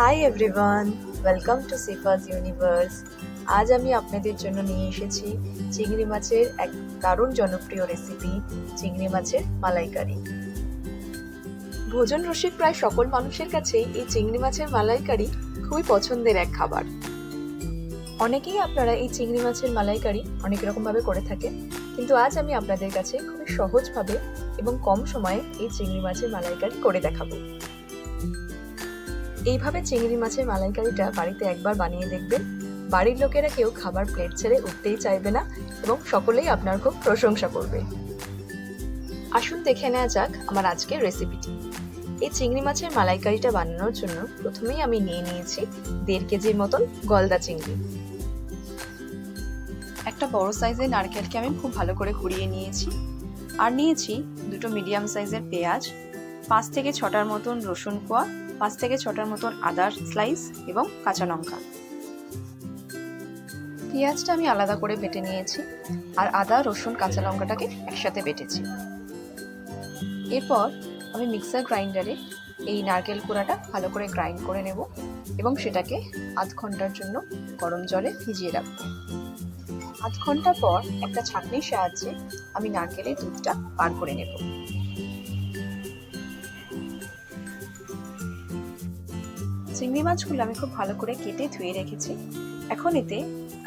High everyone, welcome to Sifaz universe. আজ আমি আপনাদের জন্য নিয়ে এসেছি চিংড়ি মাছের এক দারুণ জনপ্রিয় রেসিপি, চিংড়ি মাছের মালাইকারি। ভোজন রসিক প্রায় সকল মানুষের কাছেই এই চিংড়ি মাছের মালাইকারি খুবই পছন্দের এক খাবার। অনেকেই আপনারা এই চিংড়ি মাছের মালাইকারি অনেক রকমভাবে করে থাকেন, কিন্তু আজ আমি আপনাদের কাছে খুবই সহজভাবে এবং কম সময়ে এই চিংড়ি মাছের মালাইকারি করে দেখাবো। এইভাবে চিংড়ি মাছের মালাইকারিটা বাড়িতে একবার বানিয়ে দেখবেন, বাড়ির লোকেরা কেউ খাবার প্লেট ছেড়ে উঠতেই চাইবে না এবং সকলেই আপনার খুব প্রশংসা করবে। আসুন দেখে নেওয়া যাক আমার আজকের রেসিপিটি। এই চিংড়ি মাছের মালাইকারিটা বানানোর জন্য প্রথমেই আমি নিয়ে নিয়েছি 1.5 কেজির মতন গলদা চিংড়ি। একটা বড় সাইজের নারকেলকে আমি খুব ভালো করে কুড়িয়ে নিয়েছি, আর নিয়েছি 2টো মিডিয়াম সাইজের পেঁয়াজ, 5 থেকে 6টার মতন রসুন কোয়া, 5 থেকে 6টার মতন আদার স্লাইস এবং কাঁচা লঙ্কা। পেঁয়াজটা আমি আলাদা করে বেটে নিয়েছি, আর আদা রসুন কাঁচা লঙ্কাটাকে একসাথে বেটেছি। এরপর আমি মিক্সার গ্রাইন্ডারে এই নারকেল কোড়াটা ভালো করে গ্রাইন্ড করে নেব এবং সেটাকে আধ ঘন্টার জন্য গরম জলে ভিজিয়ে রাখবো। আধ ঘন্টা পর একটা ছাঁকনির সাহায্যে আমি নারকেলের দুধটা বার করে নেব। চিংড়ি মাছগুলো আমি খুব ভালো করে কেটে ধুয়ে রেখেছি। এখন এতে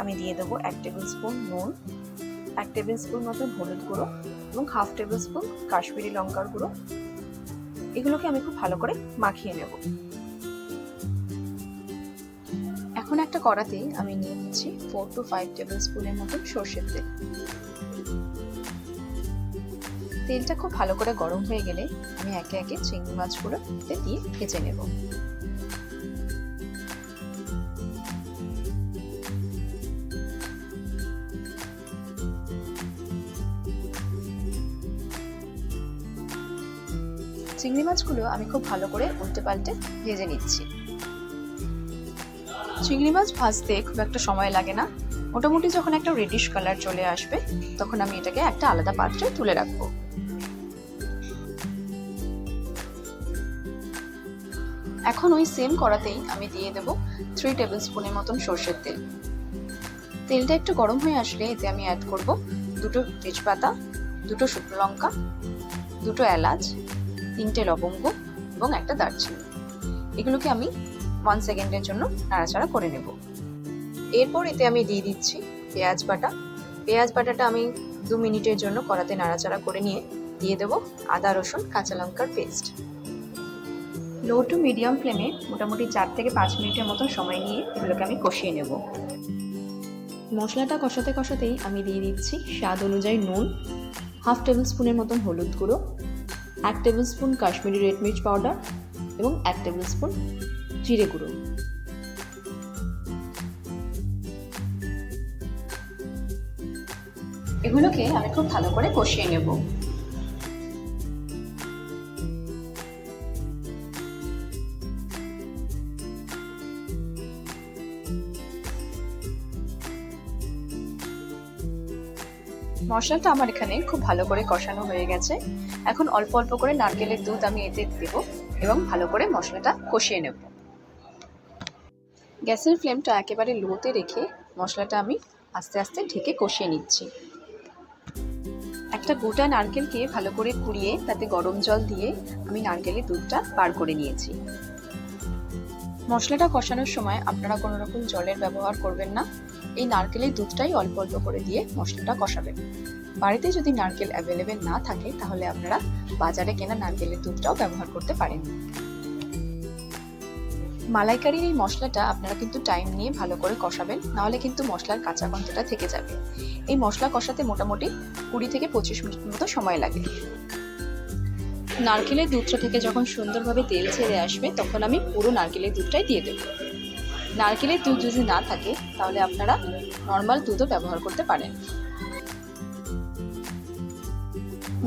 আমি দিয়ে দেবো 1 টেবিল স্পুন নুন, 1 টেবিল স্পুন মতো হলুদ গুঁড়ো এবং 1/2 টেবিল স্পুন কাশ্মীরি লঙ্কার গুঁড়ো। এগুলোকে আমি খুব ভালো করে মাখিয়ে নেব। এখন একটা কড়াতে আমি নিয়ে নিচ্ছি 4 to 5 টেবিল স্পুনের মতো সর্ষের তেল। তেলটা খুব ভালো করে গরম হয়ে গেলে আমি একে একে চিংড়ি মাছগুলো দিয়ে ভেজে নেব। চিংড়ি মাছগুলো আমি খুব ভালো করে উল্টে পাল্টে ভেজে নিচ্ছি। চিংড়ি মাছ ভাজতে খুব একটা সময় লাগে না, মোটামুটি যখন একটা রেডিশ কালার চলে আসবে তখন আমি এটাকে একটা আলাদা পাত্রে তুলে রাখবো। এখন ওই সেম কড়াতেই আমি দিয়ে দেব 3 টেবিল স্পুনের মতন সর্ষের তেল। তেলটা একটু গরম হয়ে আসলে এতে আমি অ্যাড করব 2টো তেজপাতা, 2টো শুকনো লঙ্কা, 2টো এলাচ, 3টে লবঙ্গ এবং একটা দারচিনি। এগুলোকে আমি 1 সেকেন্ডের জন্য নাড়াচাড়া করে নেব। এরপর এতে আমি দিয়ে দিচ্ছি পেঁয়াজ বাটা। পেঁয়াজ বাটাটা আমি 2 মিনিটের জন্য কড়াতে নাড়াচাড়া করে নিয়ে দিয়ে দেব আদা রসুন কাঁচা লঙ্কার পেস্ট। লো টু মিডিয়াম ফ্লেমে মোটামুটি 4 থেকে 5 মিনিটের মতো সময় নিয়ে এগুলোকে আমি কষিয়ে নেব। মশলাটা কষাতে কষাতেই আমি দিয়ে দিচ্ছি স্বাদ অনুযায়ী নুন, 1/2 টেবিল স্পুনের মতন হলুদ গুঁড়ো, 1 টেবিল স্পুন কাশ্মীরি রেড মির্চ পাউডার এবং 1 টেবিল স্পুন জিরে গুঁড়ো। এগুলোকে আমি খুব ভালো করে কষিয়ে নেব। মশলাটা আমার এখানে খুব ভালো করে কষানো হয়ে গেছে। এখন অল্প অল্প করে নারকেলের দুধ আমি এতে দেব এবং ভালো করে মশলাটা কষিয়ে নেব। গ্যাসের ফ্লেমটা একেবারে লোতে রেখে মশলাটা আমি আস্তে আস্তে ঢেকে কষিয়ে নিচ্ছি। একটা গোটা নারকেলকে ভালো করে কুড়িয়ে তাতে গরম জল দিয়ে আমি নারকেলের দুধটা বার করে নিয়েছি। মশলাটা কষানোর সময় আপনারা কোনো রকম জলের ব্যবহার করবেন না, এই নারকেলের দুধটাই অল্প অল্প করে দিয়ে মশলাটা কষাবেন। বাড়িতে যদি নারকেল অ্যাভেলেবেল না থাকে তাহলে আপনারা বাজারে কেনা নারকেলের দুধটাও ব্যবহার করতে পারেন। মালাইকারির এই মশলাটা আপনারা কিন্তু টাইম নিয়ে ভালো করে কষাবেন, নাহলে কিন্তু মশলার কাঁচা গন্ধটা থেকে যাবে। এই মশলা কষাতে মোটামুটি 20 থেকে 25 মিনিট মতো সময় লাগে। নারকেলের দুধটা থেকে যখন সুন্দরভাবে তেল ছেড়ে আসবে তখন আমি পুরো নারকেলের দুধটাই দিয়ে দেব। নারকেলের দুধ যদি না থাকে তাহলে আপনারা নর্মাল দুধও ব্যবহার করতে পারেন।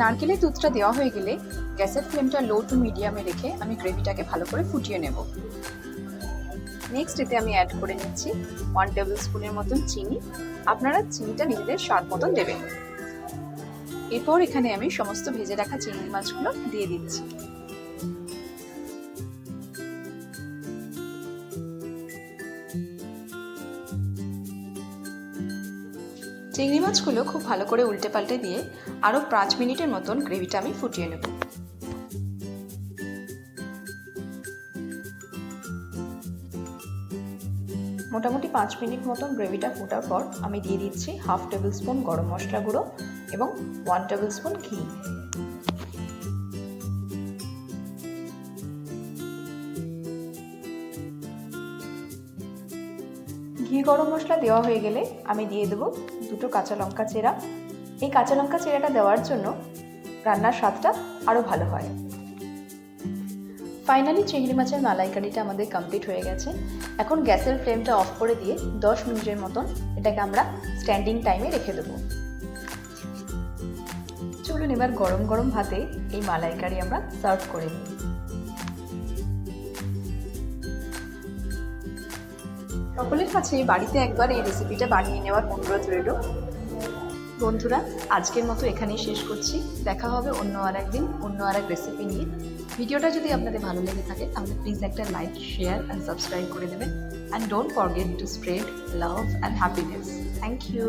নারকেলের দুধটা দেওয়া হয়ে গেলে গ্যাসের ফ্লেমটা লো টু মিডিয়ামে রেখে আমি গ্রেভিটাকে ভালো করে ফুটিয়ে নেব। নেক্সট এতে আমি অ্যাড করে নিচ্ছি 1 টেবিল স্পুনের মতন চিনি। আপনারা চিনিটা নিজেদের স্বাদ মতন দেবেন। এরপর এখানে আমি সমস্ত ভেজে রাখা চিংড়ি মাছগুলো দিয়ে দিচ্ছি। চিংড়ি মাছগুলো খুব ভালো করে উল্টে পাল্টে দিয়ে আরও 5 মিনিটের মতন গ্রেভিটা আমি ফুটিয়ে নেব। মোটামুটি 5 মিনিট মতন গ্রেভিটা ফোটার পর আমি দিয়ে দিচ্ছি 1/2 টেবিল স্পুন গরম মশলা গুঁড়ো এবং 1 টেবিল স্পুন ঘি। ঘি গরম মশলা দেওয়া হয়ে গেলে আমি দিয়ে দেবো 2টো কাঁচা লঙ্কা চেরা। এই কাঁচা লঙ্কা চেরাটা দেওয়ার জন্য রান্নার স্বাদটা আরও ভালো হয়। ফাইনালি চিংড়ি মাছের মালাইকারিটা আমাদের কমপ্লিট হয়ে গেছে। এখন গ্যাসের ফ্লেমটা অফ করে দিয়ে 10 মিনিটের মতন এটাকে আমরা স্ট্যান্ডিং টাইমে রেখে দেবো। চলুন এবার গরম গরম ভাতে এই মালাইকারি আমরা সার্ভ করে নিই। সকলের কাছে বাড়িতে একবার এই রেসিপিটা বানিয়ে নেওয়ার অনুরোধ রইল। বন্ধুরা, আজকের মতো এখানেই শেষ করছি। দেখা হবে অন্য আর একদিন অন্য আর এক রেসিপি নিয়ে। ভিডিওটা যদি আপনাদের ভালো লেগে থাকে তাহলে প্লিজ একটা লাইক, শেয়ার অ্যান্ড সাবস্ক্রাইব করে দেবেন। And don't forget to spread love and happiness. Thank you.